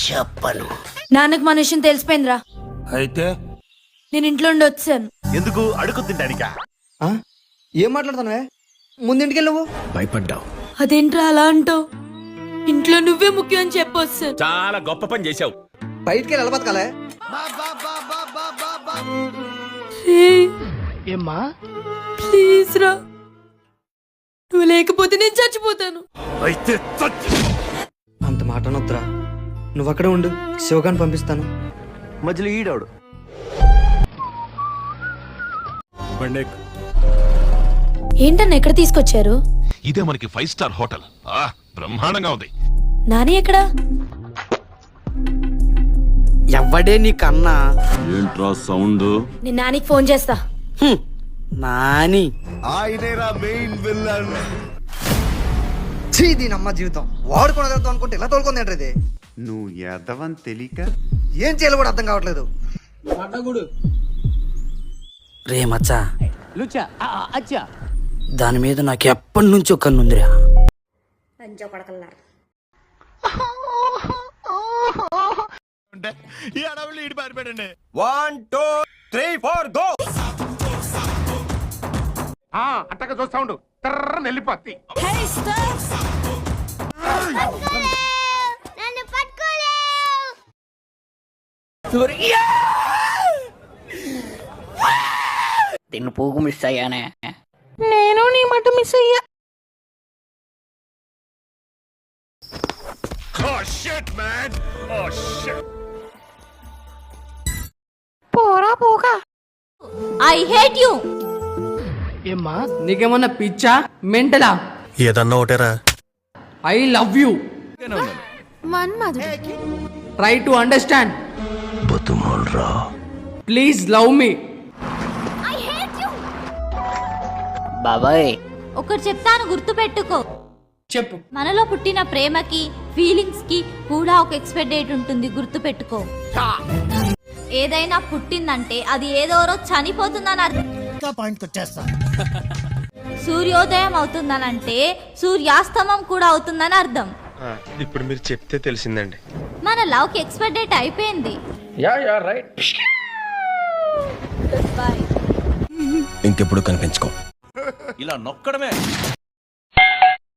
చెప్పను. నాన్నకు మన విషయం తెలిసిపోయిందిరా. అయితే నేను ఇంట్లో నుండి వచ్చాను. ఎందుకు అడుగు తింటానికా? ఏం మాట్లాడుతున్నావే? ముందింటికి నువ్వు భయపడ్డావు. అదేంట్రా అలా అంటావు? ఇంట్లో నువ్వే ముఖ్యం అని చెప్పొస్తాను. చాలా గొప్ప పని చేశావు. బయటికి వెళ్ళి బతకాలే. ఏమ్మా ప్లీజ్ రా, నువ్వు లేకపోతే నేను చచ్చిపోతాను. అయితే అంత మాట అనొద్దురా. నువ్వు అక్కడే ఉండు, శివగాన్ని పంపిస్తాను. మధ్యలో ఈడాడు. ఏంటన్నా ఎక్కడ తీసుకొచ్చారు? ఇదే మనకి 5 స్టార్ హోటల్. బ్రహ్మాండంగా ఉంది. నాని ఎక్కడా? ఎవడే నీకన్నా? ఏంట్రా సౌండ్? నేను నానికి ఫోన్ చేస్తా. నాని ఆయనేరా మెయిన్ విల్లన్. చీ, దీని అమ్మ జీవితం. వాడుకున్నదంతా అనుకుంటే ఇలా తోలుకుంది ఏంటది? నువ్వు ఎదవని తెలియక ఏం చేయాలో కూడా అర్థం కావట్లేదు. రే మచ్చా, దాని మీద నాకు ఎప్పటి నుంచో కన్నుందిరా. ఈ అడవులు ఈడి పారిపోయాడండి. 1 2 3 4 గో. అట్టగా చూస్తా ఉండు, తర్రని వెళ్ళిపోద్ది. దీన్ని పోగు మిస్ అయ్యానే. నేను నీ మాట మిస్ అయ్యా. Oh shit man. Oh shit. పోరా పోగా. I hate you. ఏమ్మా నీకేమన్నా పిచ్చా మెంటలా? ఏదన్నా ఒకటేరా. I love you. Try to understand. Please love me. బాబాయ్ ఒకటి చెప్తాను, గుర్తు పెట్టుకో. చెప్పు. మనలో పుట్టిన ప్రేమకి ఫీలింగ్స్ కి కూడా ఒక ఎక్స్పైర్ డేట్ ఉంటుంది, గుర్తు పెట్టుకో. ఏదైనా పుట్టిందంటే అది ఏదో రోజు చనిపోతుందని అర్థం. సూర్యోదయం అవుతుందనంటే సూర్యాస్తమం కూడా అవుతుందని అర్థం. ఇప్పుడు మీరు చెప్తే తెలిసిందండి. మన లవ్ కి ఎక్స్పైర్ డేట్ అయిపోయింది. ఇంకెప్పుడు కనిపించుకో. ఇలా నొక్కడమే